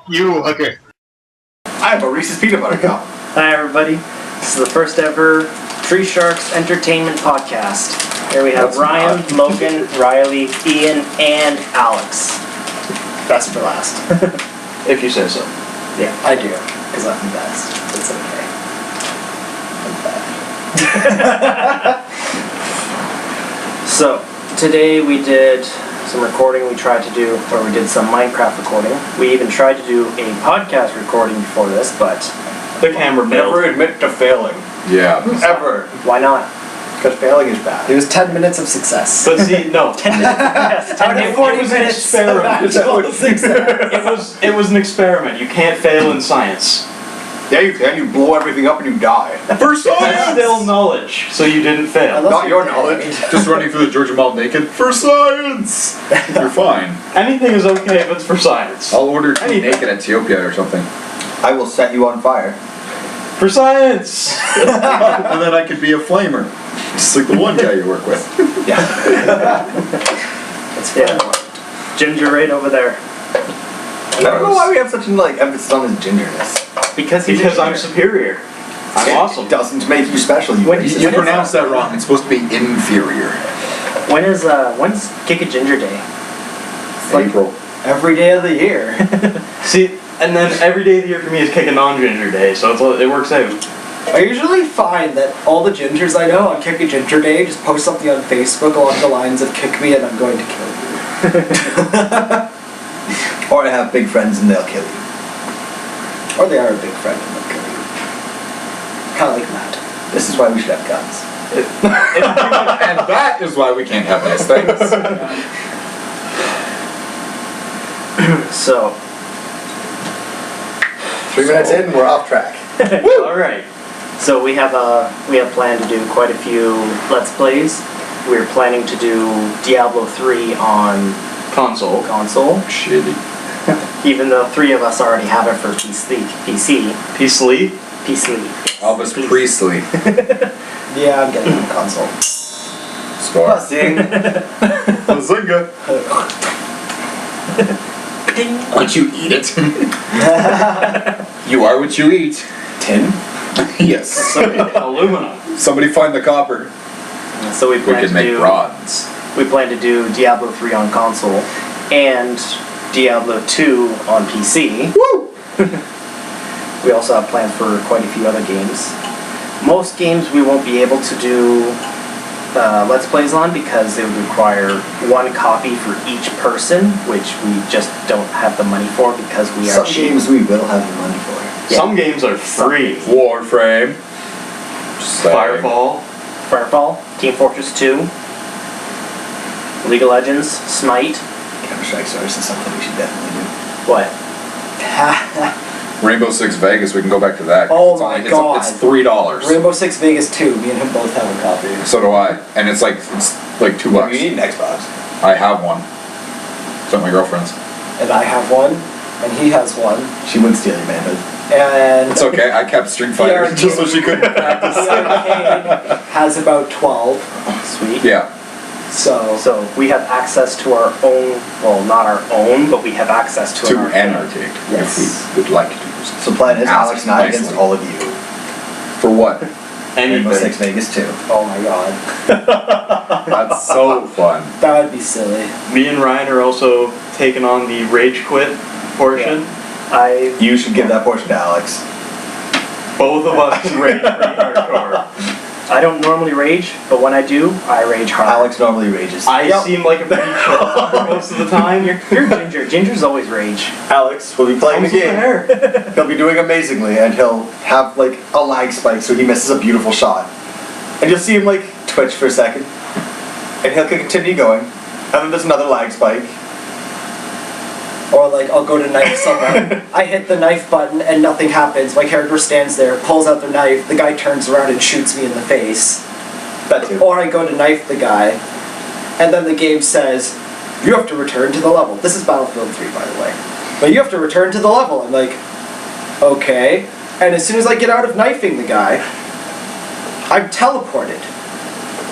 Okay. I have a Reese's Peanut Butter Cup. Hi everybody, this is the first ever Tree Sharks Entertainment Podcast. Here we have Ryan, Logan, Riley, Ian, and Alex. Best for last. If you say so. Yeah, I do, because I'm the best. It's okay. I'm bad. So, today we did some recording we did some Minecraft recording. We even tried to do a podcast recording before this, but the camera failed. Never admit to failing. Yeah. Ever. why not? Because failing is bad. It was 10 minutes of success. But see, no. 10 minutes. Yes, 10 Out of minutes. 40 It was minutes an experiment. of actual success. It was an experiment. You can't fail in science. Yeah, you can. You blow everything up and you die. For That's still knowledge, so you didn't fail. Unless Not you're your knowledge. Just running through the Georgia Mall naked. For science! You're fine. Anything is okay if it's for science. I'll order to be Anything. naked Ethiopia or something. I will set you on fire. For science! And then I could be a flamer. Just like the one guy you work with. Yeah. That's fair. Ginger right over there. I don't know why we have such an emphasis on his gingerness. Because I'm superior. I'm awesome. It doesn't make you special. You When- racist. You pronounced that wrong. It's supposed to be inferior. when's Kick a Ginger Day? It's like April. Every day of the year. See, and then every day of the year for me is Kick a Non-Ginger Day, so it works out. I usually find that all the gingers I know on Kick a Ginger Day just post something on Facebook along the lines of "Kick me and I'm going to kill you." Or I have big friends and they'll kill you. Or they are a big friend and they'll kill you. Kind of like Matt. This is why we should have guns. And that is why we can't have nice things. So, 3 minutes in, we're off track. Alright. so we have planned to do quite a few Let's Plays. We're planning to do Diablo 3 on Console. Shitty. even though 3 of us already have it for PC. Peace Lee. Elvis Presley. Yeah, I'm getting on console. Score. Busting. Bazinga. Won't you eat it? You are what you eat. Tin. Yes. Aluminum. Somebody find the copper. So we We plan can to make do rods. we plan to do Diablo 3 on console and Diablo 2 on PC. Woo! We also have plans for quite a few other games. Most games we won't be able to do Let's Plays on because they would require one copy for each person, which we just don't have the money for because we are Some cheap. games we will have the money for. Yeah. Some games are free. Warframe. Just saying. Firefall. Team Fortress 2, League of Legends, Smite. Counter-Strike Source is something we should definitely do. What? Rainbow Six Vegas. We can go back to that. Oh It's my only- God. It's $3. Rainbow Six Vegas 2. Me and him both have a copy. So do I. And it's like $2. You need an Xbox. I have one. It's at my girlfriend's. And I have one. And he has one. She would steal your manhood. And It's okay. I kept Street Fighter just so she couldn't practice. the arcade has about 12. Sweet. Yeah. So we have access to our own, well, not our own, but we have access to To an an arcade. arcade. Yes. If we would like to do so. So plan is Ask Alex and I against nicely. all of you. For what? Rainbow Anything. Six Vegas 2. Oh my god. That's so fun. That would be silly. Me and Ryan are also taking on the Rage Quit portion. You should give that portion to Alex. Both of us can rage pretty hardcore. I don't normally rage, but when I do, I rage hard. Alex normally rages. I seem like a pretty chill most of the time. You're Ginger. Ginger's always rage. Alex will be playing the Comes with game. hair. He'll be doing amazingly, and he'll have like a lag spike, so he misses a beautiful shot. And you'll see him like twitch for a second, and he'll continue going, and then there's another lag spike. Or like, I'll go to knife someone. I hit the knife button and nothing happens. My character stands there, pulls out their knife, the guy turns around and shoots me in the face. That too. Or I go to knife the guy, and then the game says, you have to return to the level. This is Battlefield 3, by the way. But you have to return to the level. I'm like, okay. And as soon as I get out of knifing the guy, I'm teleported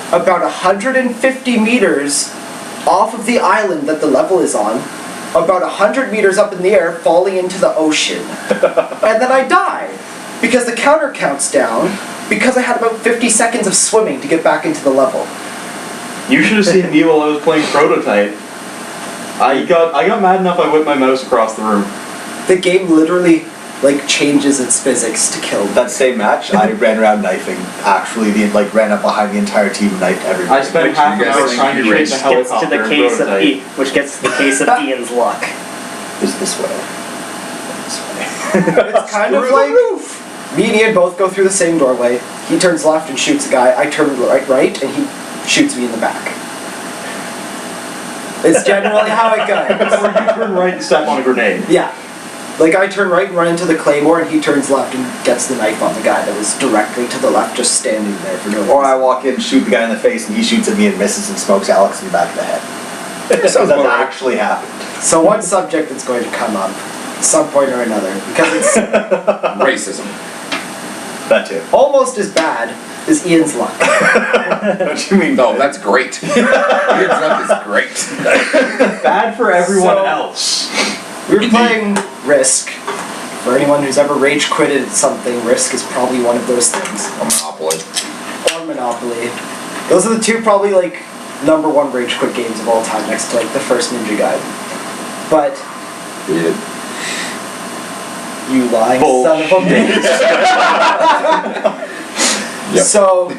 about 150 meters off of the island that the level is on about 100 meters up in the air, falling into the ocean. And then I die. Because the counter counts down, because I had about 50 seconds of swimming to get back into the level. You should have seen me while I was playing Prototype. I got mad enough I whipped my mouse across the room. The game literally, like, changes its physics to kill me. That same match, I ran around knifing. Actually, ran up behind the entire team, knifed everybody. I spent half an hour trying to chase the Gets to helicopter the in case of Prototype. which gets to the case of Ian's luck. This way. This way. It's kind of like me and Ian both go through the same doorway. He turns left and shoots a guy. I turn right, and he shoots me in the back. It's generally how it goes. Or you turn right and step on a grenade. Yeah. Like, I turn right and run into the claymore, and he turns left and gets the knife on the guy that was directly to the left, just standing there for no reason. Or I walk in, shoot the guy in the face, and he shoots at me and misses and smokes Alex in the back of the head. So that actually happened. So one subject that's going to come up at some point or another, because it's Racism. That too. almost as bad as Ian's luck. What do you mean? No, that's great. Ian's luck is great. Bad for everyone So- else. We were playing Risk. For anyone who's ever rage quitted at something, Risk is probably one of those things. A monopoly. Or Monopoly. Those are the two probably, like, #1 rage quit games of all time, next to, like, the first Ninja Gaiden. But Read it. you lying son of a bitch. Yep. So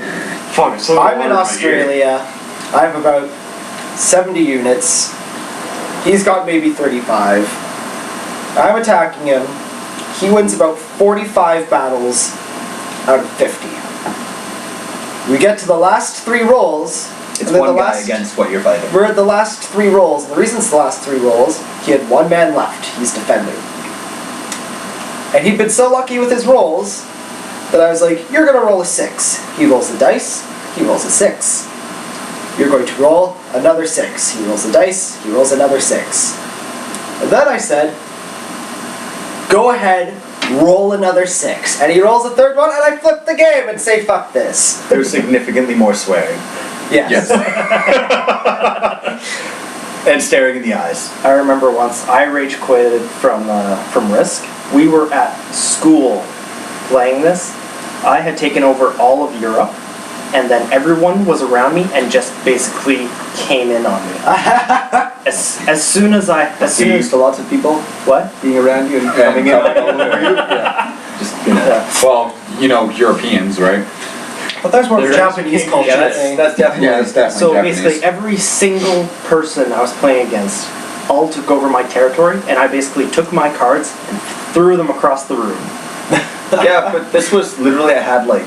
Fuck, it's so I'm in Australia. I have about 70 units. He's got maybe 35. I'm attacking him. He wins about 45 battles out of 50. We get to the last 3 rolls. It's and then one the guy last, against what you're fighting. We're at the last 3 rolls. And the reason it's the last 3 rolls, he had 1 man left. He's defending. And he'd been so lucky with his rolls that I was like, you're going to roll a 6. He rolls the dice. He rolls a 6. You're going to roll another 6. He rolls the dice. He rolls another 6. And then I said, go ahead, roll another 6. And he rolls a 3rd one, and I flip the game and say, fuck this. There's significantly more swearing. Yes. And staring in the eyes. I remember once I rage quitted from Risk. We were at school playing this. I had taken over all of Europe, and then everyone was around me and just basically came in on me. as soon as You're used to lots of people what? being around you and coming in all over you. Yeah. Just, you know. Yeah. Well, you know, Europeans, right? But there's more There is- Japanese culture. Yeah, that's definitely. Yeah, that's definitely So Japanese. basically, every single person I was playing against all took over my territory, and I basically took my cards and threw them across the room. Yeah, but this was literally, I had like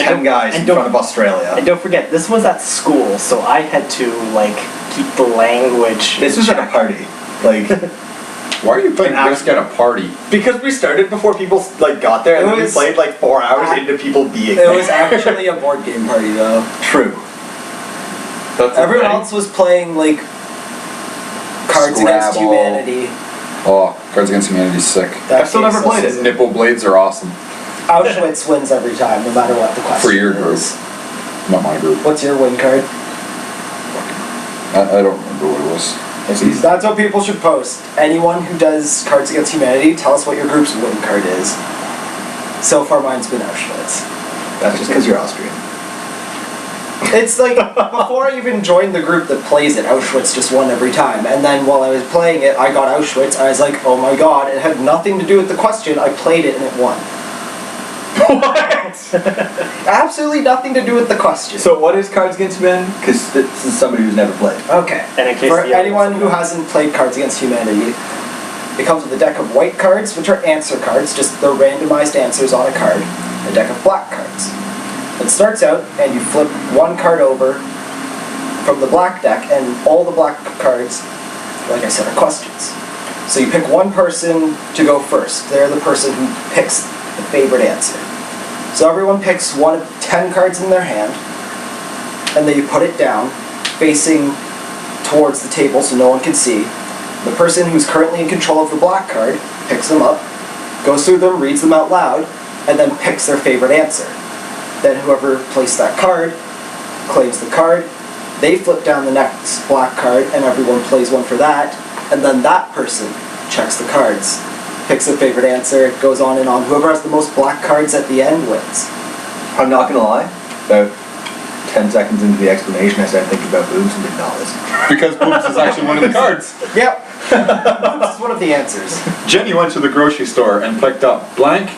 10 guys in front of Australia. And don't forget, this was at school, so I had to like keep the language. This was at a party. Like, Why are you playing Risk at a party? because we started before people like got there, and It then we was- played like 4 hours into people being It there. was actually a board game party, though. True. That's the Everyone thing. else was playing, like, Cards Against Scrabble. Humanity. Oh, Cards Against Humanity's sick. That I've still game's never so played it. sick. Nipple blades are awesome. Auschwitz wins every time, no matter what the question For your group. is. Not my group. What's your win card? I don't remember what it was. It's easy. That's what people should post. Anyone who does Cards Against Humanity, tell us what your group's win card is. So far, mine's been Auschwitz. That's just because you're Austrian. It's like, before I even joined the group that plays it, Auschwitz just won every time. And then while I was playing it, I got Auschwitz, and I was like, oh my god, it had nothing to do with the question, I played it and it won. Absolutely nothing to do with the question. So what is Cards Against Humanity? Because this is somebody who's never played. Okay. And in case For the other anyone ones who don't know. hasn't played Cards Against Humanity, it comes with a deck of white cards, which are answer cards, just the randomized answers on a card, and a deck of black cards. It starts out, and you flip one card over from the black deck, and all the black cards, like I said, are questions. So you pick one person to go first. They're the person who picks the favorite answer. So everyone picks one of 10 cards in their hand, and then you put it down, facing towards the table so no one can see. The person who's currently in control of the black card picks them up, goes through them, reads them out loud, and then picks their favorite answer. Then whoever placed that card claims the card. They flip down the next black card, and everyone plays one for that. and then that person checks the cards, picks a favorite answer, goes on and on. Whoever has the most black cards at the end wins. I'm not gonna lie. About 10 seconds into the explanation, I started thinking about boobs and did not listen. Because boobs is actually one of the cards. Yep. This is one of the answers. Jenny went to the grocery store and picked up blank,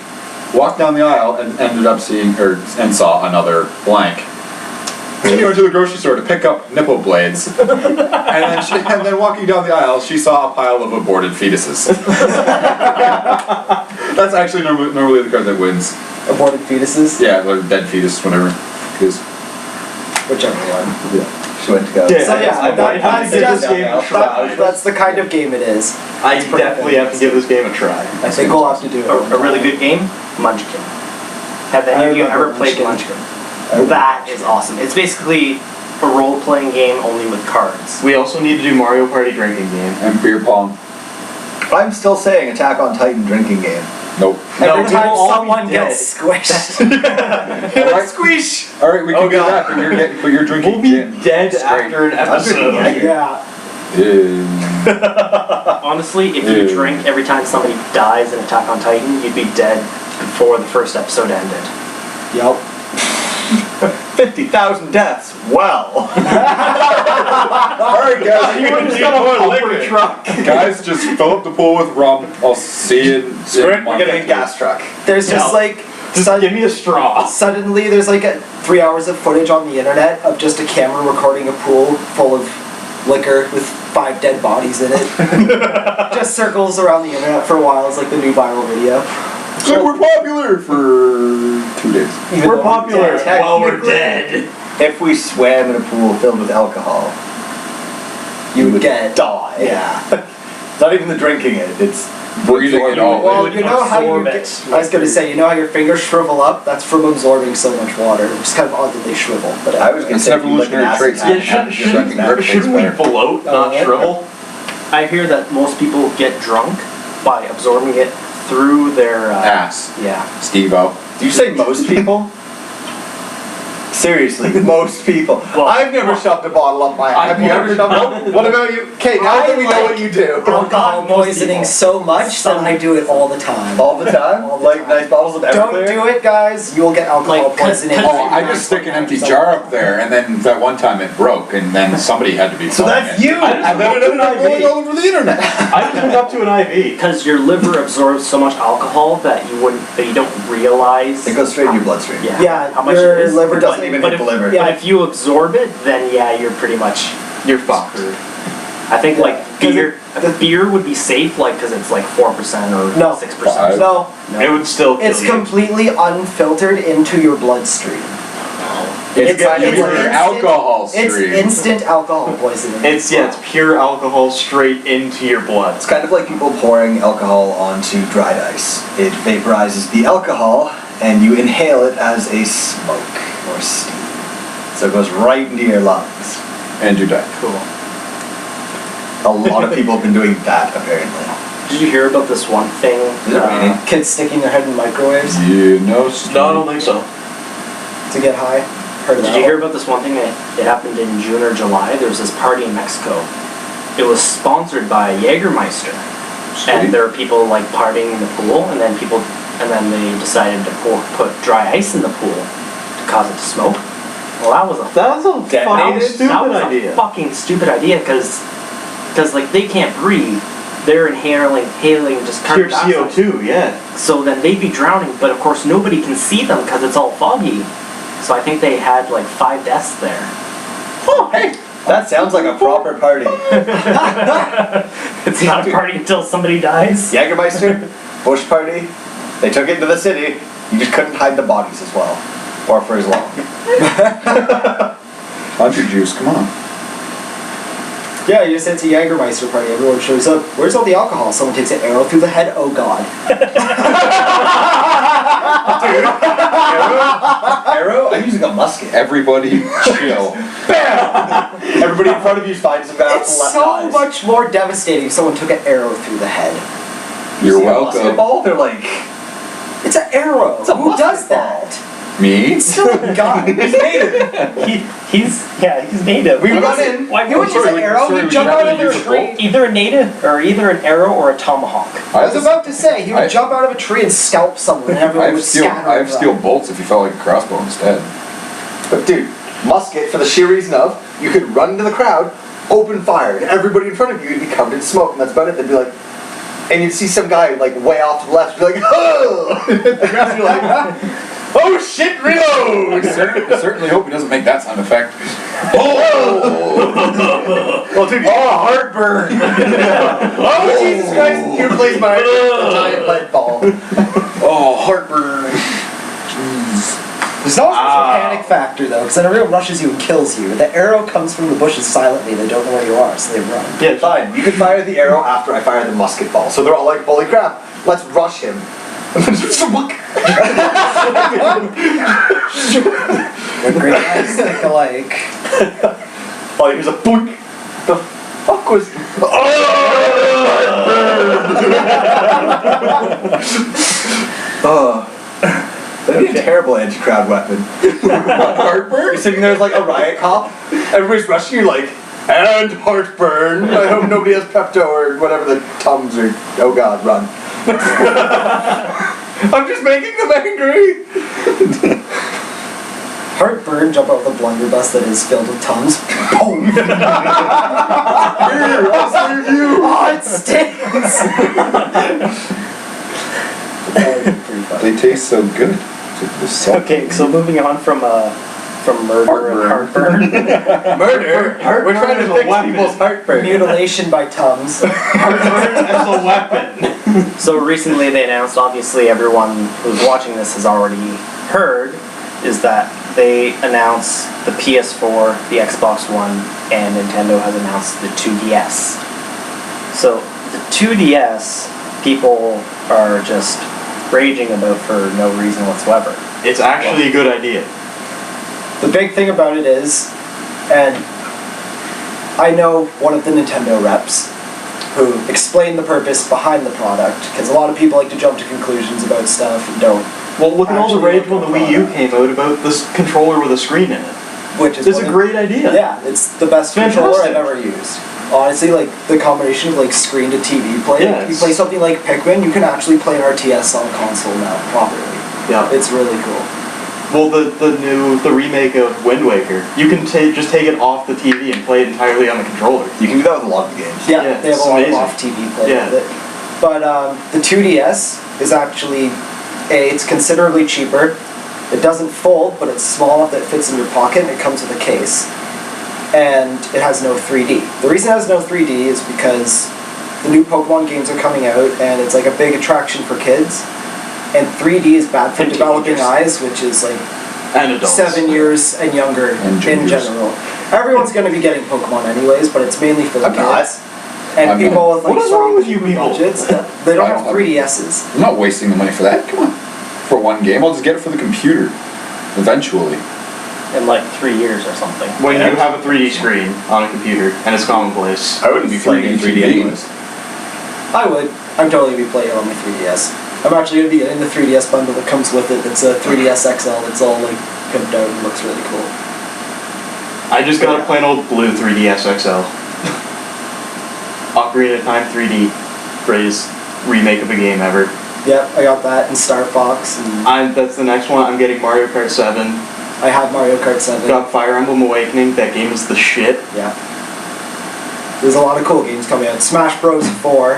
walked down the aisle, and ended up seeing and saw another blank. Jenny went to the grocery store to pick up nipple blades, and then walking down the aisle, she saw a pile of aborted fetuses. That's actually normally the card that wins. Aborted fetuses? Yeah, or dead fetus, whatever it is. Whichever one. Yeah. She went to go. So yeah, I might have to give this game a try. that's the kind of game it is. I It's pretty definitely have to give this game a try. I think we'll have to do it. A really good game, Munchkin. Have any of you ever played Munchkin? That is awesome. It's basically a role-playing game only with cards. We also need to do Mario Party drinking game. And beer pong. I'm still saying Attack on Titan drinking game. Nope. Every No, time we'll all be someone dead. gets squished. Alright. Squish! Alright, we can Oh, do God. that, but you're drinking We'll be gin. dead Straight. after an episode. Yeah. Honestly, if you drink every time somebody dies in Attack on Titan, you'd be dead before the first episode ended. Yep. 50,000 deaths. Well. Alright guys, Anyone just got a liquor truck. guys, just fill up the pool with rum. I'll see you in Sprint, we're getting a gas truck. There's just Yeah. like Just give me a straw. suddenly there's like 3 hours of footage on the internet of just a camera recording a pool full of liquor with 5 dead bodies in it. Just circles around the internet for a while. It's like the new viral video. So we're popular for 2 days. Even We're though popular dead. while we're dead. If we swam in a pool filled with alcohol, You would get die. Yeah. It's not even the drinking it, it's Breathing it all Well, in. you know how you absorb get, it. I was gonna say, you know how your fingers shrivel up? That's from absorbing so much water. It's kind of odd that they shrivel, but I was gonna It's say if you lick an evolutionary acid traits. tap, Yeah, your shouldn't second grip tastes we better. bloat, not yeah. shrivel? I hear that most people get drunk by absorbing it through their Ass. Yeah. Steve-O. Do you say most people? Seriously, most people. Well, I've never shoved a bottle up my ass. Have you ever shoved one? What about you? Okay, now that we know what you do. alcohol poisoning so much that I do it all the time. All the time? All the Like time. nice bottles of Don't Everclear? do it, guys. You will get alcohol Like, poisoning. Oh, I just stick an empty jar up there, and then that one time it broke, and then somebody had to be So filming that's it. you! I And then it ended up going all over the internet. I just hooked up to an IV. Because your liver absorbs so much alcohol that you don't realize. It goes straight to your bloodstream. Yeah. Yeah, how much your it is. liver It doesn't even But hit if- the liver. Yeah. But if you absorb it, then yeah, you're pretty much You're fucked. I think Yeah. like beer, beer would be safe, like because it's like 4% or No. 6%. No, It would still kill it's you. completely unfiltered into your bloodstream. It's kind of it's your instant- alcohol It's stream. instant alcohol poisoning. It's pure alcohol straight into your blood. It's kind of like people pouring alcohol onto dried ice. It vaporizes the alcohol, and you inhale it as a smoke or steam. So it goes right into your lungs. And you die. Cool. A lot of people have been doing that, apparently. Did you hear about this one thing? Is it raining? Kids sticking their head in microwaves You know, No, I don't think so. to get high. Heard of Did that you hear one? about this one thing? It happened in June or July. There was this party in Mexico. It was sponsored by Jägermeister, and there were people like partying in the pool, and then they decided to put dry ice in the pool to cause it to smoke. Well, that was a Detonated? a fucking stupid idea because like they can't breathe. They're inhaling just Pure carbon dioxide. CO2, yeah. So then they'd be drowning, but of course nobody can see them because it's all foggy. So I think they had like 5 deaths there. Oh, hey! That sounds like a proper party. It's not a party until somebody dies. Jägermeister, bush party. They took it into the city. You just couldn't hide the bodies as well. Or for as long. Hunter juice, come on. Yeah, you just said it's a Jägermeister party. Everyone shows up. Where's all the alcohol? Someone takes an arrow through the head. Oh God. Arrow? I'm using a musket. Everybody chill. Bam! Everybody in front of you finds some guy with It's left so eyes. much more devastating if someone took an arrow through the head. You're See a welcome. musket ball? They're like, It's an arrow. It's a Who musket does ball. that? Me? Still a gun. He's native. He's native. We run in. Why He would use an arrow, sorry, he'd jump would you out rather of a use a tree. either a native or either an arrow or a tomahawk. I was about to say, he would jump out of a tree and scalp someone and everyone would scatter. I have steel bolts if you felt like a crossbow instead. But dude, musket, for the sheer reason of, you could run into the crowd, open fire, and everybody in front of you would be covered in smoke, and that's about it. They'd be like, and you'd see some guy like way off to the left, be like, oh! The rest be like, oh shit, reload! I certainly hope he doesn't make that sound effect. Well, dude, heartburn! oh Jesus Christ, you replaced my giant lead ball. Oh, heartburn. There's no panic factor though, because then everyone rushes you and kills you. The arrow comes from the bushes silently, they don't know where you are, so they run. Yeah, fine. You can fire the arrow after I fire the musket ball. So they're all like, holy crap, let's rush him. What great guys think alike. Oh, here's a boink. The fuck was... Oh! That'd be a terrible anti-crowd weapon. Heartburn? You're sitting there as like a riot cop. Everybody's rushing you like, and heartburn. I hope nobody has Pepto or whatever the Tums are. Oh God, run. I'm just making them angry. Heartburn, jump out with a blunderbuss that is filled with Tums. Boom! Here, I'll save you! Oh, it stings! That would be pretty funny. They taste so good. Okay, so moving on from murder and heartburn. Murder? We're trying to fix people's heartburn. Mutilation by Tums. Heartburn as a weapon. So recently they announced, obviously everyone who's watching this has already heard, is that they announced the PS4, the Xbox One, and Nintendo has announced the 2DS. So the 2DS, people are just raging about for no reason whatsoever. It's actually a good idea. The big thing about it is, and I know one of the Nintendo reps who explained the purpose behind the product, because a lot of people like to jump to conclusions about stuff and don't. Well, look at all the Actually rage when the Wii U came out about this controller with a screen in it. Which is It's a great idea. Yeah, it's the best controller I've Fantastic. ever used. Honestly, like the combination of like screen to TV play. Yeah, You play something like Pikmin, you can actually play an RTS on a console now properly. Yeah. It's really cool. Well, the remake of Wind Waker, you can just take it off the TV and play it entirely on the controller. You can do that with a lot of games. Yeah, Yeah, they have it's a lot amazing. of off TV play Yeah. with it. But the 2DS is actually it's considerably cheaper. It doesn't fold, but it's small enough that it fits in your pocket and it comes with a case. And it has no 3D. The reason it has no 3D is because the new Pokemon games are coming out and it's like a big attraction for kids. And 3D is bad for And developing teenagers. eyes, which is like And adults. 7 years and younger And in juniors. general. Everyone's going to be getting Pokemon anyways, but it's mainly for the I'm not. kids. And I'm people not. with like What is wrong with you people? budgets, they don't have I'm- 3DSs. I'm not wasting the money for that. Come on. For one game, I'll just get it for the computer. Eventually. In like 3 years or something. When you have a 3D screen on a computer, and it's commonplace. I wouldn't be playing in 3D anyways. I would. I'd totally be playing it on my 3DS. I'm actually going to be getting the 3DS bundle that comes with it. It's a 3DS XL. It's all like pimped out and looks really cool. I just got a plain old blue 3DS XL. Ocarina of Time 3D. Greatest remake of a game ever. Yep, I got that and Star Fox, and That's the next one. I'm getting Mario Kart 7. I have Mario Kart 7. Got Fire Emblem Awakening. That game is the shit. Yeah. There's a lot of cool games coming out. Smash Bros. 4,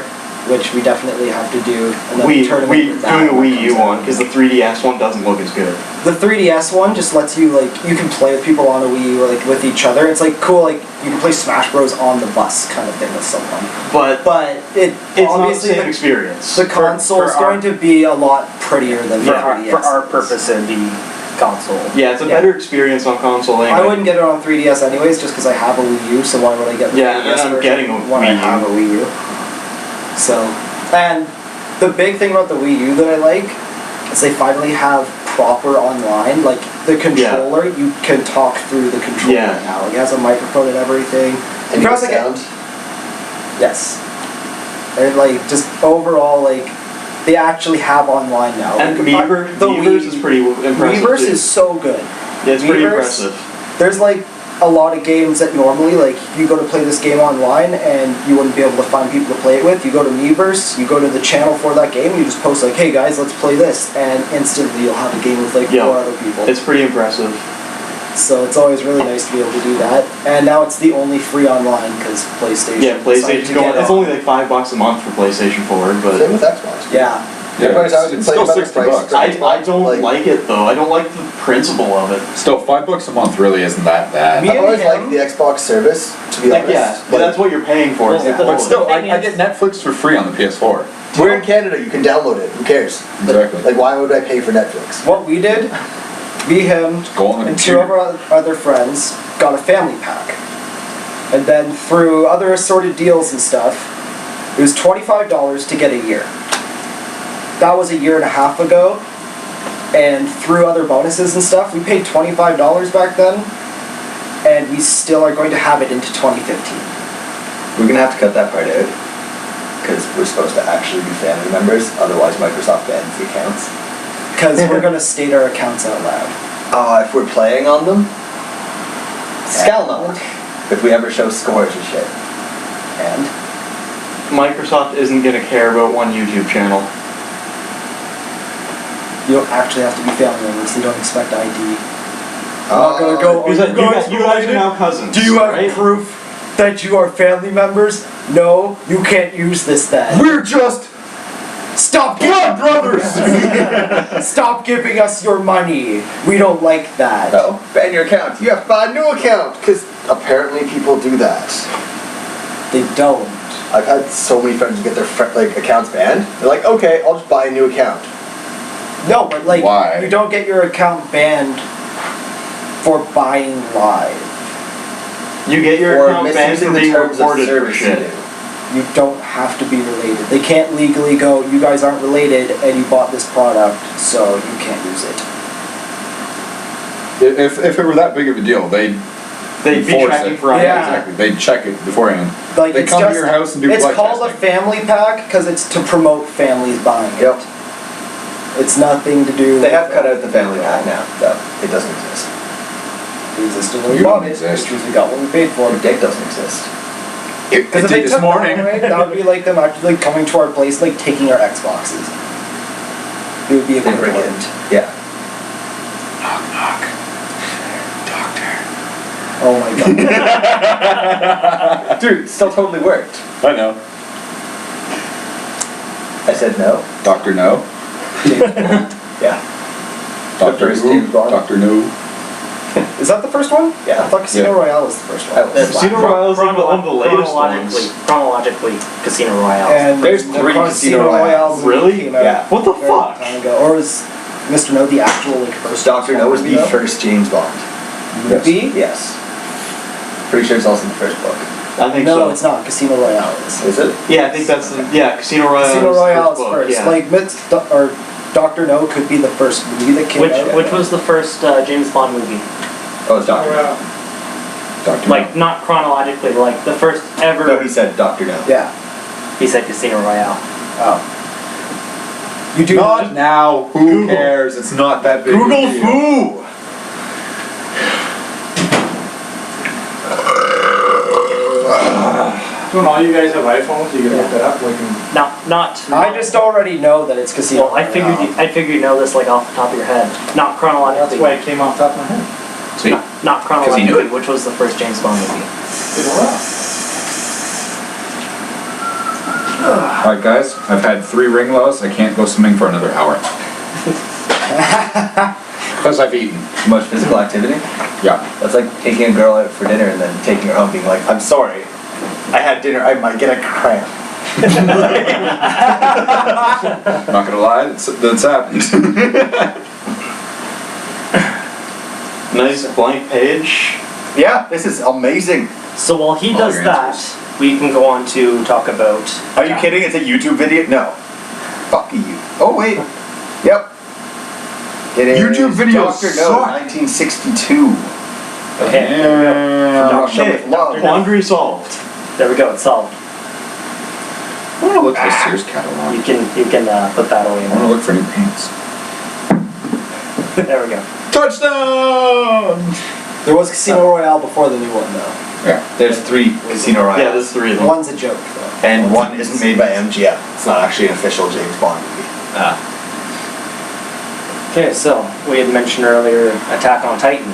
which we definitely have to do. And then We tournament doing with that a when it Wii U comes out. one because the 3DS one doesn't look as good. The 3DS one just lets you like you can play with people on a Wii U or like with each other. It's like cool, like you can play Smash Bros on the bus kind of thing with someone. But But it's not the obviously same experience. the console is for our- going to be a lot prettier than the For our, 3DS. for our purpose in the console. Yeah, it's a better experience on console anyway. I wouldn't get it on 3DS anyways, just because I have a Wii U. So why would I get the Yeah, 3DS and I'm version getting a when I Wii U. have a Wii U? So, and the big thing about the Wii U that I like is they finally have proper online. Like the controller, you can talk through the controller Yeah. now. It has a microphone and everything. And You you press, like, sound. Yes. And like just overall like they actually have online now. And Like, Miiverse is pretty impressive. Miiverse too. is so good. Yeah, it's pretty Miiverse, impressive. There's like a lot of games that normally, like, you go to play this game online and you wouldn't be able to find people to play it with. You go to Miiverse, you go to the channel for that game, and you just post like, hey guys, let's play this, and instantly you'll have a game with like 4 other people. It's pretty impressive. So it's always really nice to be able to do that. And now it's the only free online because PlayStation. Yeah, PlayStation's decided to going. get It's on. only like $5 a month for PlayStation 4, but Same with Xbox. Yeah. Everybody's always it's complaining still about the $60. price. I don't like it though. I don't like the principle of it. Still, $5 a month really isn't that bad. Me I've always and him- liked the Xbox service, to be Like, honest. yeah, Like, that's what you're paying for. is the Yeah. But quality. still, thing I is- get Netflix for free on the PS4. we're in Canada, you can download it. Who cares? Exactly. Like, why would I pay for Netflix? What we did, me, him, Go on the and 2 of computer. our other friends got a family pack. And then through other assorted deals and stuff, it was $25 to get a year. That was a year and a half ago. And through other bonuses and stuff, we paid $25 back then. And we still are going to have it into 2015. We're gonna have to cut that part out. Because we're supposed to actually be family members, otherwise Microsoft bans the accounts. Because we're going to state our accounts out loud. If we're playing on them, Skalnock. If we ever show scores and shit. And Microsoft isn't gonna care about one YouTube channel. you don't actually have to be family members. They don't expect ID. I'm Oh, not going to go, Because "Are you guys are now cousins. Do you have right? proof that you are family members? No, you can't use this then. We're just Stop blood brothers! Stop giving us your money. We don't like that. No, ban your account. You have to buy a new account. Because apparently people do that. They don't. I've had so many friends get their accounts banned. They're like, okay, I'll just buy a new account. No, but like, Why? you don't get your account banned for buying live. You get your Or account banned for misusing the being terms of reported for service you shit. do. You don't have to be related. They can't legally go, you guys aren't related and you bought this product, so you can't use it. If it were that big of a deal, they'd They'd be enforce checking it. for ID. Yeah. Exactly. They'd check it beforehand. Like, They it's come to just- your house and do It's blood called testing. a family pack because it's to promote families buying it. Yep. It's nothing to do They with have cut out the family pack now, though. It doesn't exist. It existed when we You bought don't it, exist. which was we got what we paid for. Your dick doesn't exist. It Because if did they this took morning. that away, that would be like them actually like, coming to our place, like taking our Xboxes. It would be They break equivalent. it. Yeah. Knock, knock. Doctor. Oh my god. Dude, it still totally worked. I know. I said no. Doctor No. Yeah. Doctor first Who. James Bond. Doctor No. Is that the first one? Yeah. I thought Casino Yeah. Royale was the first one. That was- Casino Royale is like one of the latest ones. Chronologically, Casino Royale. And There's the 3 Casino Royales. when Really? it came out Yeah. What the a very long fuck? time ago. Or was Mr. No the actual like first Dr. No was the movie, first James Bond. though? Movie? Yes. Pretty sure it's also the first book. I think No, so. it's not. Casino Royale is. Is it? Yeah, I think that's the Casino Royale. Casino is the Royale is book, first. Yeah. Like or Dr. No could be the first movie that came out. Which was the first James Bond movie? Oh, it's Dr. No. Doctor Like, not chronologically, but like the first ever. No, he said Dr. No. Yeah. He said Casino Royale. Oh. You do Not now. Who Google. cares? It's not that big. Google of a deal. Foo! Don't all you guys have iPhones? You can look that up. We can. Not. I just already know that it's Casino Well, I figured Royale. I figured you know this like off the top of your head. Not That's chronologically. why it came off the top of my head. See? Not he chronologically. knew it. Which was the first James Bond movie? Been a while. Alright, guys. I've had 3 ring lows. I can't go swimming for another hour. Because I've eaten. Too much physical activity? Yeah. That's like taking a girl out for dinner and then taking her home being like, I'm sorry. I had dinner, I might get a cramp. Not gonna lie, that's happened. Nice blank page. Yeah, this is amazing. So while he All does your that, answers. we can go on to talk about. Are you kidding? It's a YouTube video? No. Fuck you. Oh, wait. Yep. It is YouTube videos Dr. No, suck. 1962. Okay. Yeah. Show with love. Quandary solved. There we go. It's solved. I want to look at the Sears catalog. You can put that away I want to now. look for new pants. There we go. Touchdown! There was Casino Royale before the new one though. Yeah. There's 3 Casino Yeah, Royale. there's 3 of them. One's a joke though. And one isn't made by MGM. It's not actually an official James Bond movie. Okay, so we had mentioned earlier Attack on Titan.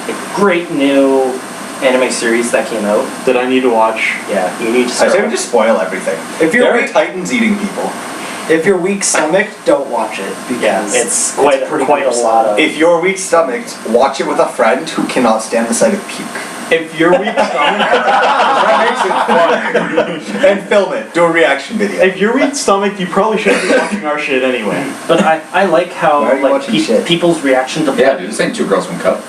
A great new anime series that came out. That I need to watch. Yeah, you need to I start. say we just spoil everything. If you're There are weak, Titans eating people. if you're weak stomached, don't watch it because Yeah, it's quite a gruesome. lot of. If you're weak stomached, watch it with a friend who cannot stand the sight of puke. If you're weak stomach, That makes it fun. And film it. Do a reaction video. if you're weak stomach, you probably shouldn't be watching our shit anyway. But I like how Why are you like watching shit? people's reaction to Yeah, dude, this ain't 2 Girls, 1 Cup.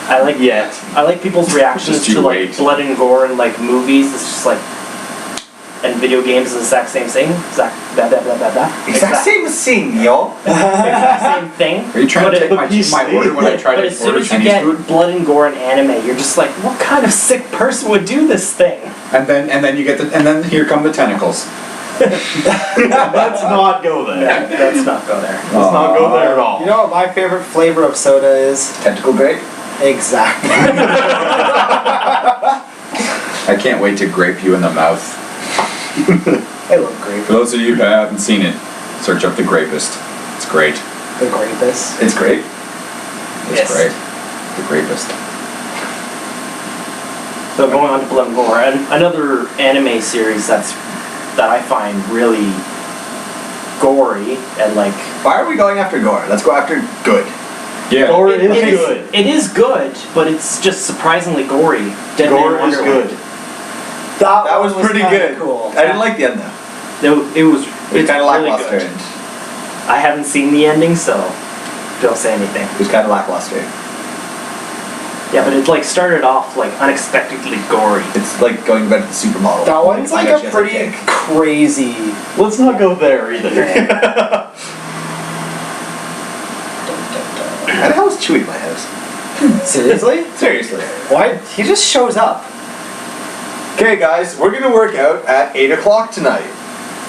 I like Yet. I like people's reactions Just you to like wait. blood and gore in like movies. It's just like and video games is the exact same thing. Exact Same scene, yo. exact same thing. Are you trying But to it- take my order when I try but to as soon order as you Chinese get food? blood and gore in anime, you're just like, what kind of sick person would do this thing? And then you get and then here come the tentacles. Let's not go there. Let's not go there. Let's not go there at all. You know what my favorite flavor of soda is? Tentacle grape. Exactly. I can't wait to grape you in the mouth. I love grape. For those of you who haven't seen it, search up The Grapist. It's great. The grapest. It's great. It's Yes. great. The Grapist. So going on to blood and gore, and another anime series that I find really gory and like Why are we going after gore? Let's go after good. Yeah. Gore it is is good. It is good, but it's just surprisingly gory. Dead Man Gore is Wonderland. good. That That one was pretty kinda good. Cool. I didn't like the end though. It was It was it's kind of really lackluster. good. I haven't seen the ending, so don't say anything. It was kind of lackluster. Yeah, but it like started off like unexpectedly gory. It's like going back to the supermodel. That one's Find like out she a has pretty dick. crazy. Let's not go there either. How the hell is Chewie in my house? Seriously? Seriously. Why? He just shows up. Okay, guys, we're gonna work out at 8 o'clock tonight.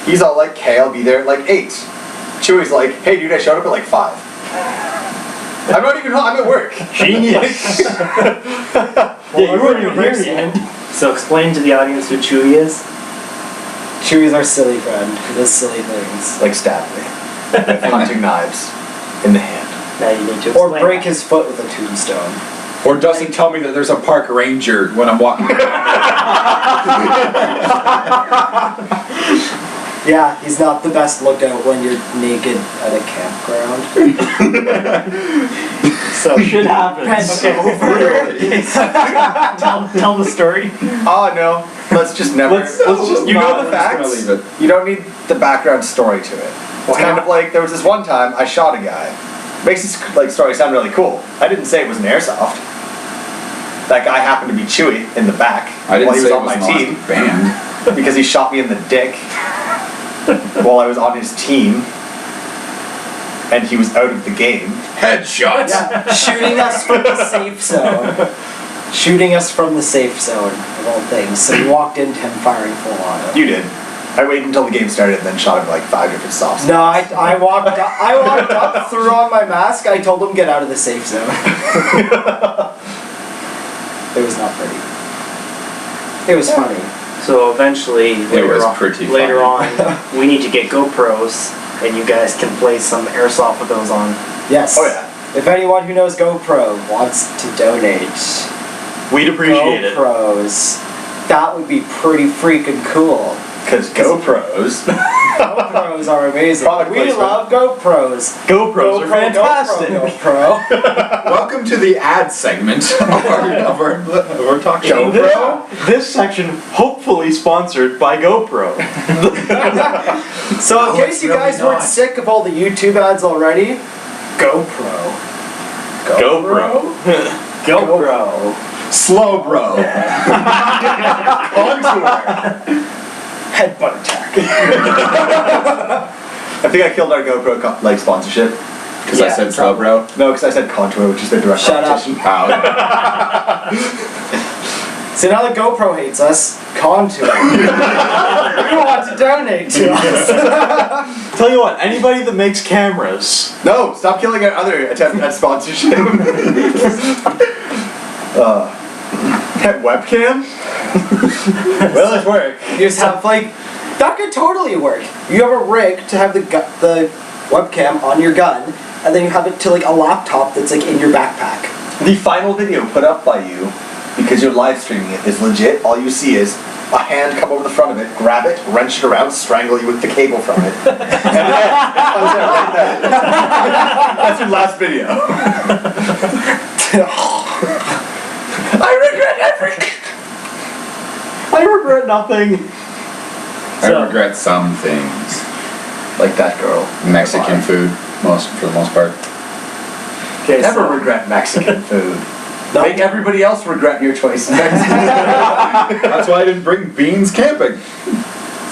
He's all like, "Okay, I'll be there at like 8." Chewie's like, "Hey, dude, I showed up at like 5." I'm not even home. I'm at work. Genius. Yeah, you weren't even here yet. So explain to the audience who Chewie is. Chewie's our silly friend who does silly things. Like stab me with hunting knives in the hand. Now you need to Or explain break that. his foot with a tombstone. Or doesn't tell me that there's a park ranger when I'm walking. Yeah, he's not the best lookout when you're naked at a campground. So Shit happens. tell the story. Oh no, let's just never. Let's just you not- know the I'm just gonna facts. leave it. You don't need the background story to it. It's Why kind not? of like there was this one time I shot a guy. Makes this like story sound really cool. I didn't say it was an airsoft. That guy happened to be Chewie in the back I didn't while he say was it on was my an team awesome band. because he shot me in the dick while I was on his team, and he was out of the game. Headshots. Yeah, shooting us from the safe zone. Shooting us from the safe zone, of all things. So we walked into him firing full auto. You did. I waited until the game started and then shot him like 5 different softs. No, I walked up, threw on my mask, I told him get out of the safe zone. It was not pretty. It was funny. So eventually, was pretty later on, we need to get GoPros, and you guys can play some airsoft with those on. Yes. Oh yeah. If anyone who knows GoPro wants to donate, We'd appreciate it. GoPros, that would be pretty freaking cool. Because GoPros. GoPros are amazing. Product We placement. love GoPros. GoPros are fantastic. GoPro. Welcome to the ad segment of our talk show. This section hopefully sponsored by GoPro. So in case it's you really guys weren't not. sick of all the YouTube ads already, GoPro. GoPro. GoPro. Slow bro. Headbutt attack. I think I killed our GoPro like sponsorship. Because I Yeah, said slow bro. No, because I said Contour, which is their direct Shut up. competition. How? So now the GoPro hates us. Con to it. You want to donate to us. Tell you what, anybody that makes cameras. No, stop killing our other attempt at sponsorship. That webcam? Will it work? You just have like that could totally work. You have a rig to have the webcam on your gun, and then you have it to like a laptop that's like in your backpack. The final video put up by you, because you're live streaming it, is legit. All you see is a hand come over the front of it, grab it, wrench it around, strangle you with the cable from it. And then, right there. That's your last video. I regret everything. I regret nothing. I regret some things. Like that girl. Mexican food, for the most part. Okay, Never regret Mexican food. Make everybody else regret your choice in Mexican. That's why I didn't bring beans camping.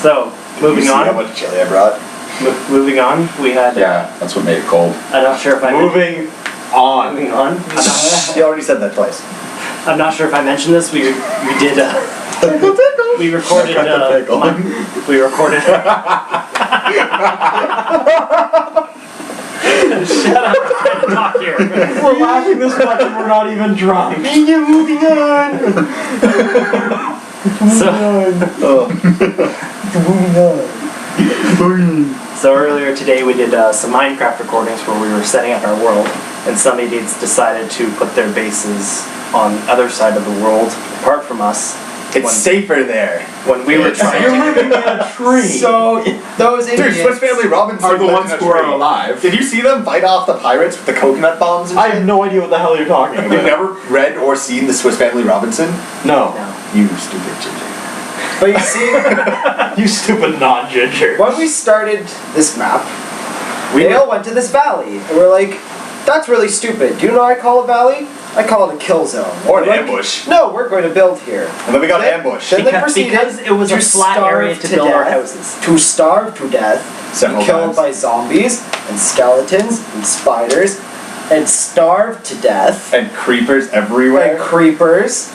So, moving You see how on. much chili I brought? Moving on, we had. Yeah, that's what made it cold. I'm not sure if I Moving on. Moving on. You already said that twice. I'm not sure if I mentioned this. We did. We recorded. We recorded. Shut up! I'm trying to talk here. We're laughing this much and we're not even drunk. Moving on. So earlier today we did some Minecraft recordings where we were setting up our world, and some idiots decided to put their bases on the other side of the world, apart from us. It's safer there. When we were trying You're to. living in a tree. So those Dude, idiots. Swiss Family Robinson Are the lived ones in a who are tree. alive. Did you see them fight off the pirates with the coconut bombs and I shit? have no idea what the hell you're talking You've about. never read or seen the Swiss Family Robinson? No. No. You stupid ginger. But you see, You stupid non-ginger. when we started this map, we all went to this valley, and we're like, that's really stupid. Do you know what I call a valley? I call it a kill zone. Or an We're like, ambush. No, we're going to build here. And then we got Then- ambushed. Then they proceeded Because it was a to flat starve area to build our death, houses. To starve to death, Several be killed times. by zombies and skeletons and spiders, and starve to death, And creepers and everywhere. creepers.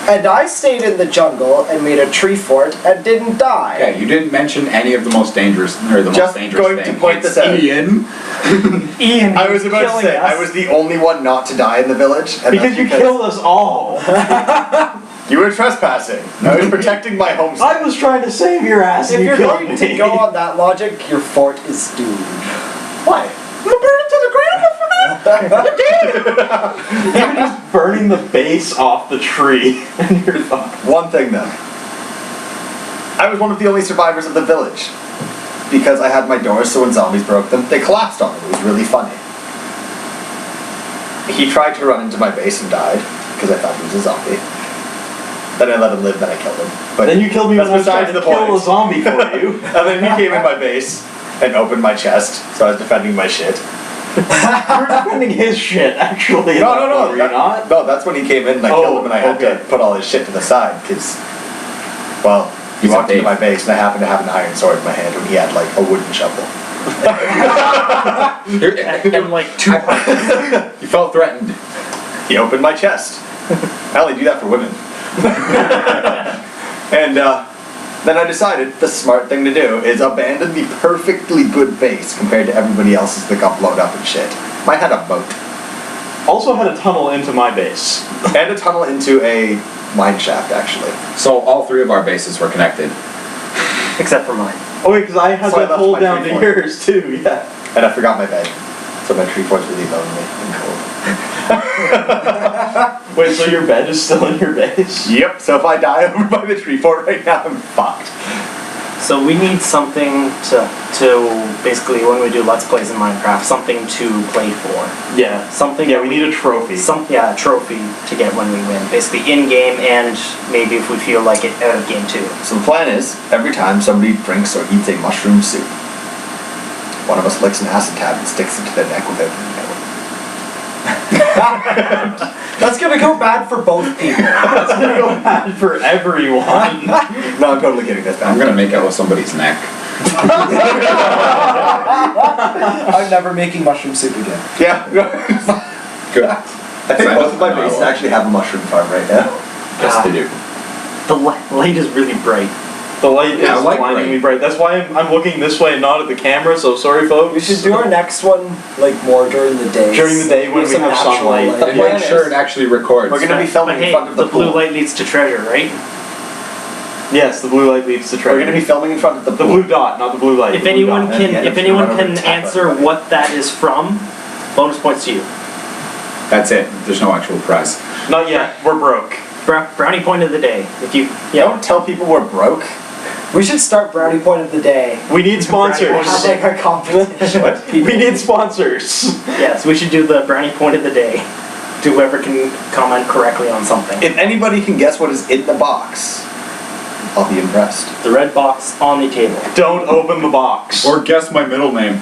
And I stayed in the jungle and made a tree fort and didn't die. Okay, you didn't mention any of the most dangerous, or the Just most dangerous going thing. to point It's this out. Ian. Ian, I was about to killing say, us. I was the only one not to die in the village. And Because that's you killed us all. You were trespassing. I was protecting my homestead. I was trying to save your ass If and you you're killed going me. to go on that logic, your fort is doomed. Why? I'm gonna burn it to the ground for You're just burning the base off the tree and you're fucked. One thing though. I was one of the only survivors of the village. Because I had my doors, so when zombies broke them, they collapsed on me. It was really funny. He tried to run into my base and died, because I thought he was a zombie. Then I let him live, then I killed him. But Then you killed me when I was besides trying to the kill point. a zombie for you. And then he came in my base and opened my chest, so I was defending my shit. You were defending his shit, actually. No, Were you not? No, that's when he came in and I killed him and I had to put all his shit to the side, because, well, he He's a walked into thief. my base and I happened to have an iron sword in my hand when he had like a wooden shovel. and like 200. You felt threatened. He opened my chest. I only do that for women. And then I decided the smart thing to do is abandon the perfectly good base compared to everybody else's that got blown up and shit. Mine had a boat. Also had a tunnel into my base. And a tunnel into a mine shaft, actually. So all three of our bases were connected. Except for mine. Oh wait, because I had So I that left pull my down tree to fort. yours too, yeah. And I forgot my bed. So my tree fort's really lonely and cold. Wait, so your bed is still in your base? Yep, so if I die over by the tree fort right now, I'm fucked. So we need something to basically when we do Let's Plays in Minecraft, something to play for. Yeah. Something. Yeah, that we need a trophy. a trophy to get when we win. Basically in game and maybe if we feel like it out of game too. So the plan is, every time somebody drinks or eats a mushroom soup, one of us licks an acid tab and sticks it to their neck without them knowing. That's gonna go bad for both people. That's gonna go bad for everyone. No, I'm totally kidding. That's bad. I'm gonna make out with somebody's neck. I'm never making mushroom soup again. Yeah. Good. I think both of my bases actually have a mushroom farm right now. Yes, they do. The light is really bright. The light Yeah, I is like blindingly bright. That's why I'm looking this way and not at the camera, so sorry folks. We should do our next one like more during the day. During the day when we have sunlight. And make sure it actually records. We're gonna be filming But in hey, front of the blue pool. light leads to treasure, right? Yes, the blue light leads to treasure. We're gonna be filming in front of the the pool. blue dot, not the blue light. If the blue anyone dot. can, yeah, if if you anyone run over can and tap answer everybody. what that is from, bonus points to you. That's it. There's no actual prize. Not yet. We're broke. Brownie point of the day. If you, Don't tell people we're broke. We should start brownie point of the day. We need sponsors. Have like a competition. We need sponsors. yes, we should do the brownie point of the day. To whoever can comment correctly on something. If anybody can guess what is in the box, I'll be impressed. The red box on the table. Don't open the box. Or guess my middle name.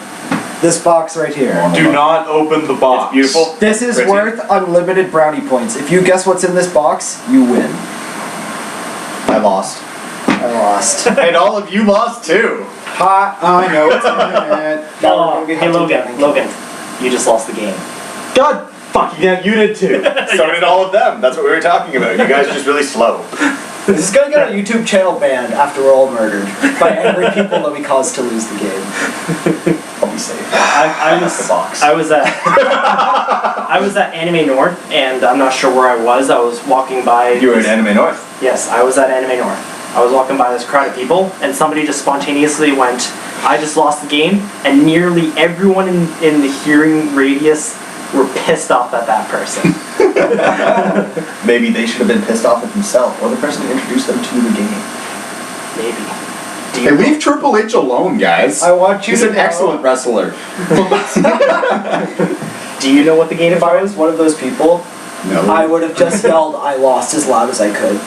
This box right here. Do not open the box. It's beautiful. This is Pretty. worth unlimited brownie points. If you guess what's in this box, you win. I lost. I lost. And all of you lost too. Ha! I know it's in Now we're Oh, gonna be hey hunting Logan, down. Logan, you just lost the game. God fucking yeah, you did too. So did all of them. That's what we were talking about. You guys are just really slow. This is gonna get our YouTube channel banned after we're all murdered by angry people that we caused to lose the game. I'll be safe. I was the box. I was at I was at Anime North, and I'm not sure where I was. I was walking by. You were in Anime North. Yes, I was at Anime North. I was walking by this crowd of people, and somebody just spontaneously went, "I just lost the game," and nearly everyone in the hearing radius were pissed off at that person. Maybe they should have been pissed off at themselves or the person who introduced them to the game. Maybe. Do Hey, leave Triple H alone, guys. I want you He's to an know, excellent wrestler. Do you know what the game If I was one of those people, No. I would have just yelled "I lost" as loud as I could.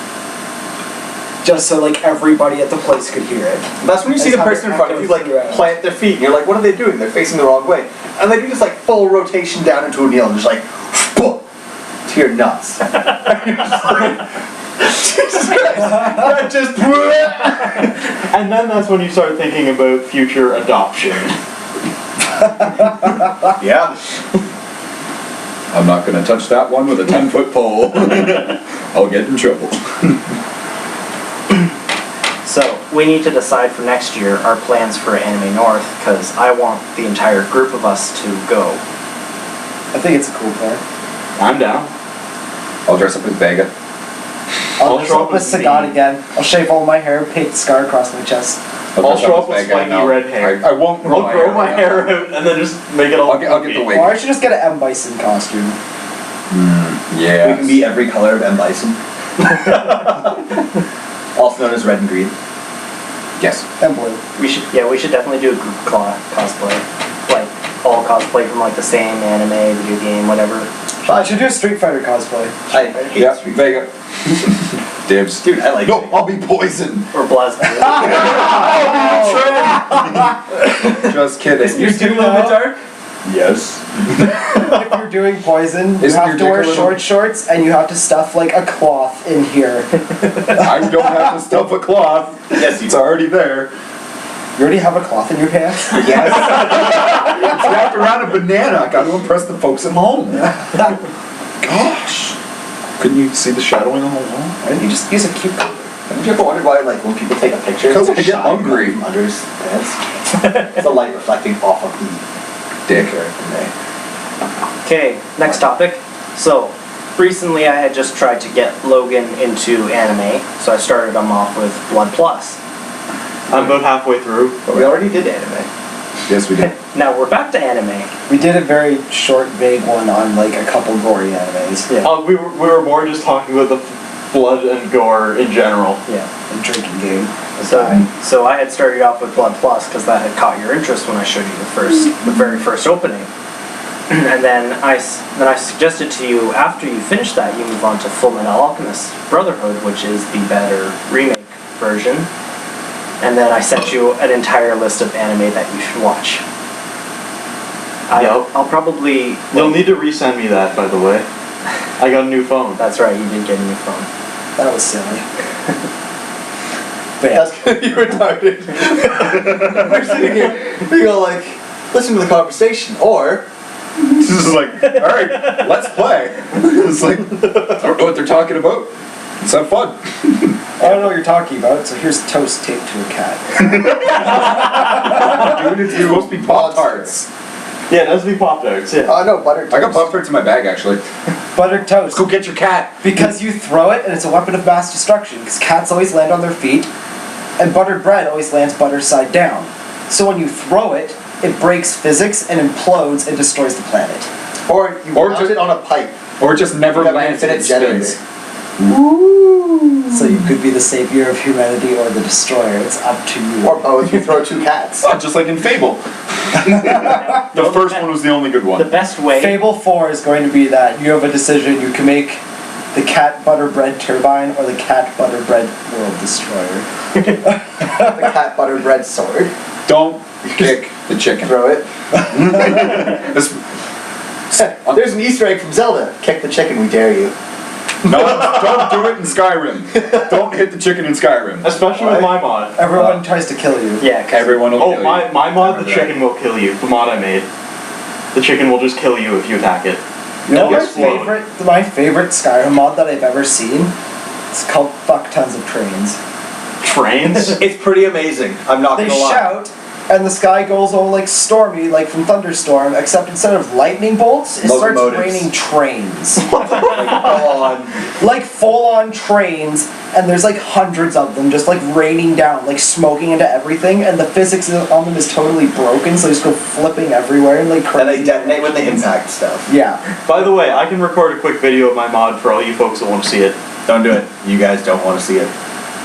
Just so like everybody at the place could hear it. That's when you see the person in front of you like plant their feet and you're like, what are they doing? They're facing the wrong way. And they do this like full rotation down into a kneel and just like to your nuts. Jesus Christ. That just And then that's when you start thinking about future adoption. yeah. I'm not going to touch that one with a 10-foot pole. I'll get in trouble. So, we need to decide for next year our plans for Anime North, because I want the entire group of us to go. I think it's a cool plan. I'm down. I'll dress up as Vega. I'll I'll dress show up up as as Sagat me. again. I'll shave all my hair, paint the scar across my chest. I'll dress show as up with Vega, spiky and I'll- red hair. I won't grow I'll grow my out. hair out and then just make it all. I'll get the wig. Or I should just get an M. Bison costume. Yeah. We can be every color of M. Bison. Also known as red and green. Yes. And blue. We should definitely do a group cosplay. Like, all cosplay from like the same anime, video game, whatever. I should do a Street Fighter cosplay. I hate Yeah, Street Vega. Dibs. Dude, I like No, it. I'll be Poison. Or Blast. Just kidding. You do that? dark? Yes. If you're doing Poison, you Isn't have your to dick wear a little- short shorts and you have to stuff like a cloth in here. I don't have to stuff a cloth. Yes, you It's already there. You already have a cloth in your pants? Yes. It's wrapped around a banana. Got to impress the folks at home. Gosh. Couldn't you see the shadowing on the wall? Why don't you just use a cucumber? Have you ever wondered why, like, when people take a picture, Because it's I get shine hungry. from under his pants? It's the light reflecting off of the Dick. picture. Okay, next topic. So, recently I had just tried to get Logan into anime, so I started him off with Blood Plus. I'm about halfway through. But we already did anime. Yes, we did. Now we're back to anime. We did a very short, vague one on like a couple gory animes. Yeah. We were more just talking about the blood and gore in general. Yeah. A drinking game. So I had started off with Blood Plus because that had caught your interest when I showed you the very first opening. And then I suggested to you after you finish that you move on to Fullmetal Alchemist Brotherhood, which is the better remake version. And then I sent you an entire list of anime that you should watch. I'll probably. You'll need to resend me that, by the way. I got a new phone. That's right, you did get a new phone. That was silly. But yeah. That's gonna be retarded. We're sitting here, we go like, listen to the conversation, or This is like, all right, let's play. It's like, I don't know what they're talking about. Let's have fun. I don't know what you're talking about, so here's toast taped to a cat. Dude, it's supposed to be Pop-Tarts. Yeah, it has to be Pop-Tarts, yeah. Oh no, buttered toast. I got Pop-Tarts in my bag, actually. Buttered toast. Go get your cat. Because you throw it and it's a weapon of mass destruction. Because cats always land on their feet, and buttered bread always lands butter side down. So when you throw it, it breaks physics and implodes and destroys the planet. Or you Or mount just- it on a pipe. Or just never You have an lands and it infinite generator. spins. So you could be the savior of humanity or the destroyer. It's up to you. Or both. You throw two cats. Oh, just like in Fable. The first one was the only good The one. best way. Fable 4 is going to be that you have a decision. You can make the cat butter bread turbine or the cat butter bread world destroyer. The cat butter bread sword. Don't kick the chicken. Throw it. This- There's an Easter egg from Zelda. Kick the chicken, we dare you. No, don't do it in Skyrim. Don't hit the chicken in Skyrim. Especially with my mod. Everyone tries to kill you. Yeah, 'cause Everyone will Oh, kill my mod, the Remember that. chicken will kill you. The mod I made. The chicken will just kill you if you attack it. You know It'll my explode. favorite Skyrim mod that I've ever seen? It's called Fuck Tons of Trains. Trains? It's pretty amazing. I'm not They gonna lie. shout, and the sky goes all like stormy, like from Thunderstorm, except instead of lightning bolts, it starts Locomotives. raining trains. on. Like full-on trains, and there's like hundreds of them just like raining down, like smoking into everything, and the physics on them is totally broken, so they just go flipping everywhere and like crazy. And they detonate when they impact stuff. Yeah. By the way, I can record a quick video of my mod for all you folks that want to see it. Don't do it. You guys don't want to see it.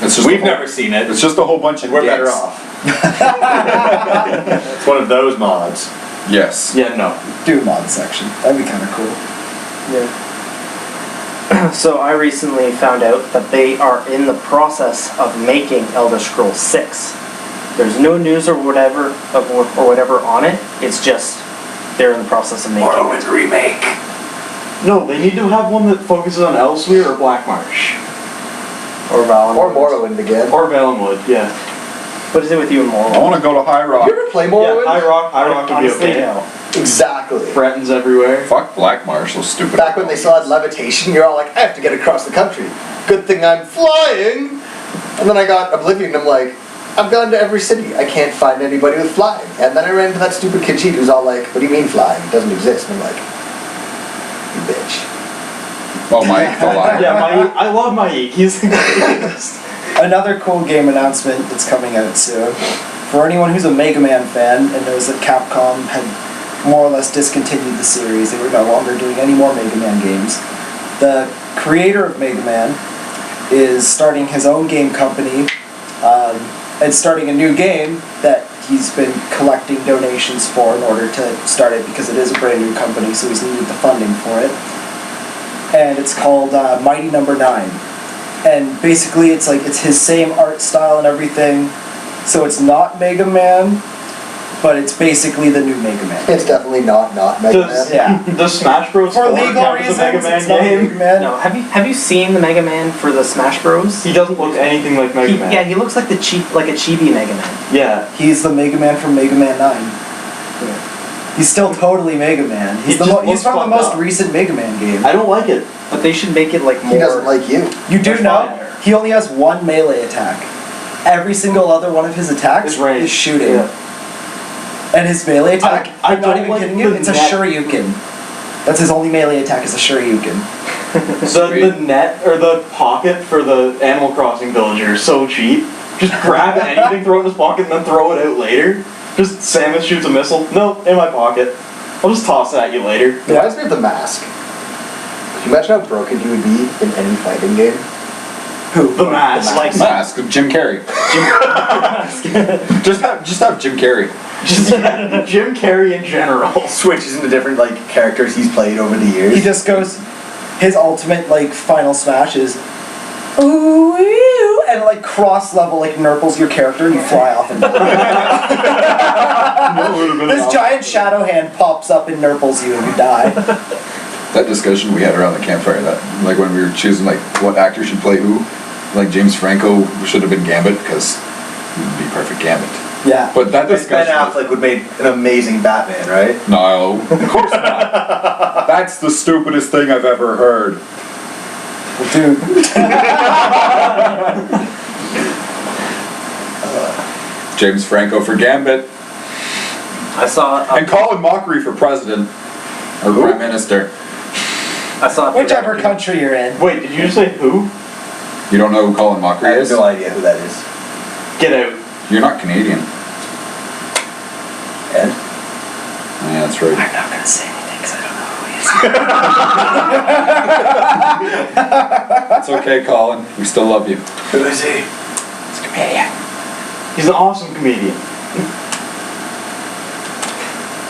It's just We've a whole- never seen it. It's just a whole bunch of We're better dicks. off. It's one of those mods. Yes. Yeah, no. Do a mod section. That'd be kind of cool. So I recently found out that they are in the process of making Elder Scrolls 6. There's no news or whatever on it. It's just they're in the process of making it. remake. No, they need to have one that focuses on Elsewhere or Black Marsh. Or Valorant. Or Morrowind again. Or Valenwood, yeah. What is it with you and I Morrowind? want to go to High Rock. You ever play Yeah, Morrowind? High Rock would be Honestly, okay. no. Exactly. Bretons everywhere. Fuck Black Marsh, so stupid. Back when they still had levitation, you're all like, I have to get across the country. Good thing I'm flying. And then I got Oblivion and I'm like, I've gone to every city. I can't find anybody with flying. And then I ran into that stupid kid cheat who's all like, what do you mean flying? It doesn't exist. And I'm like, you bitch. Oh, Mike, the liar. Yeah, I love Mike. He's the greatest. Another cool game announcement that's coming out soon. For anyone who's a Mega Man fan and knows that Capcom had more or less discontinued the series, they were no longer doing any more Mega Man games. The creator of Mega Man is starting his own game company and starting a new game that he's been collecting donations for in order to start it because it is a brand new company, so he's needed the funding for it. And it's called Mighty Number 9. And basically it's his same art style and everything, so it's not Mega Man, but it's basically the new Mega Man. It's definitely not Mega Man. Yeah. Does Smash Bros. For 4 legal count as reasons, a Mega Man it's not game? Mega Man. No, have you seen the Mega Man for the Smash Bros? He doesn't look anything like Mega Man. Yeah, he looks like a chibi Mega Man. Yeah. He's the Mega Man from Mega Man 9. He's still totally Mega Man. He He's just he's looks from the fucked most up. recent Mega Man game. I don't like it. But they should make it like more. He doesn't like you. You do That's know fine. he only has one melee attack. Every single other one of his attacks It's ranged. is shooting. Yeah. And his melee attack, I I'm not don't even like kidding you, the it's a net. Shoryuken. That's his only melee attack is a Shoryuken. The net or the pocket for the Animal Crossing villager is so cheap. Just grab anything, throw it in his pocket, and then throw it out later. Just Samus shoots a missile. No, in my pocket. I'll just toss it at you later. It reminds me of the Mask. Could you imagine how broken you would be in any fighting game? Who? The mask. Like Mask of Jim Carrey. just have Jim Carrey. Just Jim Carrey in general. Switches into different characters he's played over the years. He just goes, his ultimate final smash is, ooh, ew, and cross level nurples your character and you fly off and this giant shadow hand pops up and nurples you and you die. That discussion we had around the campfire, that when we were choosing what actor should play who, James Franco should have been Gambit because he would be perfect Gambit. Yeah. But that Ben discussion. Affleck would make an amazing Batman, right? No, of course not. That's the stupidest thing I've ever heard. Dude. James Franco for Gambit. I saw. And Colin Mockery for president. Or prime minister. I saw. Whichever country you're in. Wait, did you just say who? You don't know who Colin I Mockery have is? no idea who that is. Get out. You're not Canadian. And? Yeah, that's right. I'm not gonna say anything because I don't know who he is. It's okay, Colin. We still love you. Who is he? It's a comedian. He's an awesome comedian.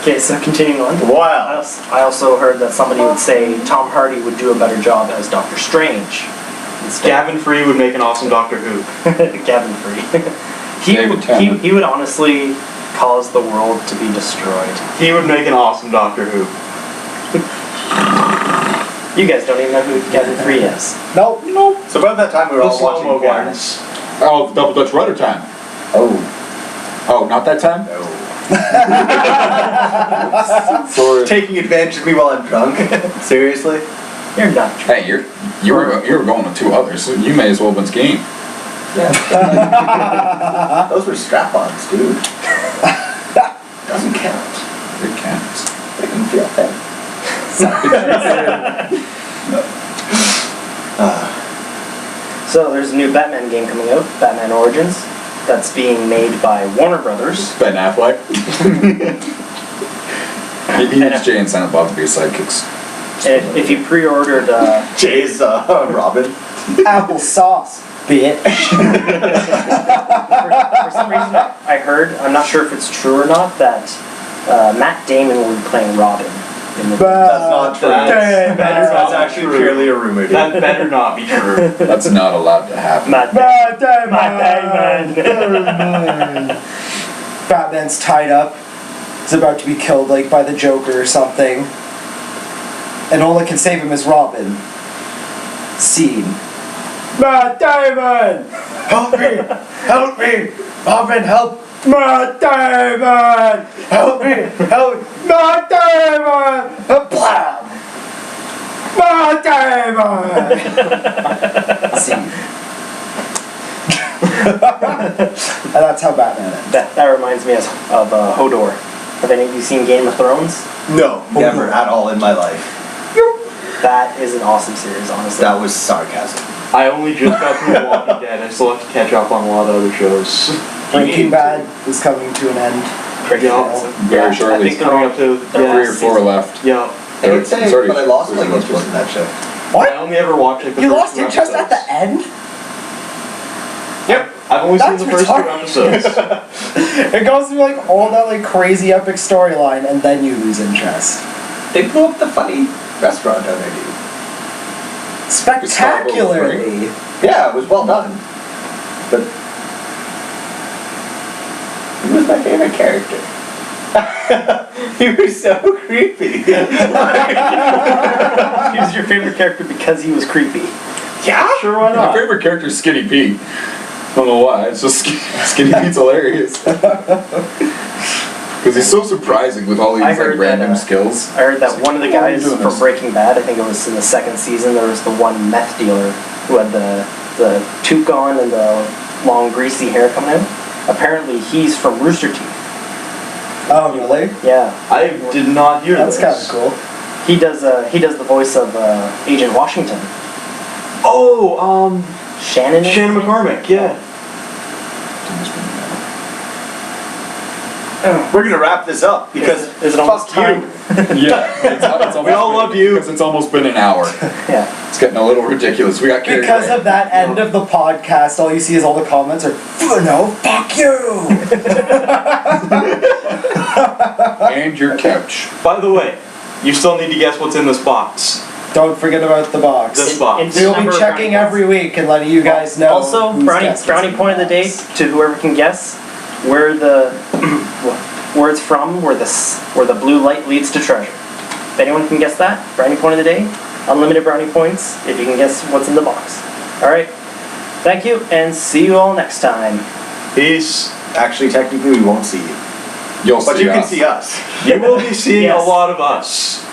Okay, so continuing on. Wow. I also heard that somebody would say Tom Hardy would do a better job as Doctor Strange. Gavin Free would make an awesome Doctor Who. Gavin Free. David Tennant. he would honestly cause the world to be destroyed. He would make an awesome Doctor Who. You guys don't even know who Gavin Free is. Nope. So about that time we were The all slow-mo watching ones. Oh, Double Dutch Rudder time. Oh. Oh, not that time? No. Sorry. Taking advantage of me while I'm drunk? Seriously? You're not. Hey, you were going with two others, so you may as well win this game. Those were strap-ons, dude. Doesn't count. It counts. They can feel pain. So there's a new Batman game coming out, Batman Origins, that's being made by Warner Brothers. Ben Affleck. he needs Jay and Silent Bob to be his sidekicks. And if you pre-ordered, Jay's Robin. Applesauce, bitch. for some reason I heard, I'm not sure if it's true or not, that Matt Damon will be playing Robin in the That's not true. That's That's actually true. purely a rumor, dude. That better not be true. That's not allowed to happen. Matt Damon. Batman's tied up. He's about to be killed like by the Joker or something. And all that can save him is Robin. Scene. Matt Damon! Help me! Help me! Robin, help! Matt Damon! Help me! Help! Matt Damon! Blam! Matt Damon! Scene. And that's how Batman ends. That reminds me of Hodor. Have any of you seen Game of Thrones? No, never at all in my life. That is an awesome series, honestly. That was sarcasm. I only just got through The Walking Dead. I still have to catch up on a lot of other shows. Breaking Bad is coming to an end. Yeah, Very shortly. I think they're coming up to Three or four left. Yeah. I can say, It's already- but I lost my interest in that show. I only ever watched like the You first lost two interest at the episodes. end? Yep. I've only seen That's the first two retarded. episodes. It goes through like all that like crazy epic storyline and then you lose interest. They blew up the funny restaurant down there, dude. Spectacularly. Yeah, it was well done. But he was my favorite character. He was so creepy. He was your favorite character because he was creepy. Yeah? Sure, why My not? favorite character is Skinny Pete. I don't know why. It's just Skinny Pete's hilarious. Because he's so surprising with all these I like heard random that, skills. I heard that one of the Why are you guys doing from this? Breaking Bad, I think it was in the second season, there was the one meth dealer who had the toque on and the long greasy hair coming out. Apparently he's from Rooster Teeth. Oh really? Yeah. I did not hear That's this. kind of cool. He does the voice of Agent Washington. Oh, Shannon? Shannon McCormick, yeah. We're gonna wrap this up because Is it fuck almost time? Yeah, it's almost We all love you. because it's almost been an hour. Yeah. It's getting a little ridiculous. We got carried Because away. of that end of the podcast, all you see is all the comments are, no, fuck you! And your couch. By the way, you still need to guess what's in this box. Don't forget about the box. This box. We'll Number be of checking brownie every week and letting you guys know. Also, who's brownie guessed what's in point of the day box. to whoever can guess where it's from, where the blue light leads to treasure. If anyone can guess that, brownie point of the day, unlimited brownie points if you can guess what's in the box. All right, thank you, and see you all next time. Peace. actually technically we won't see you. You'll But see you can us. see us. You will be seeing Yes. a lot of us.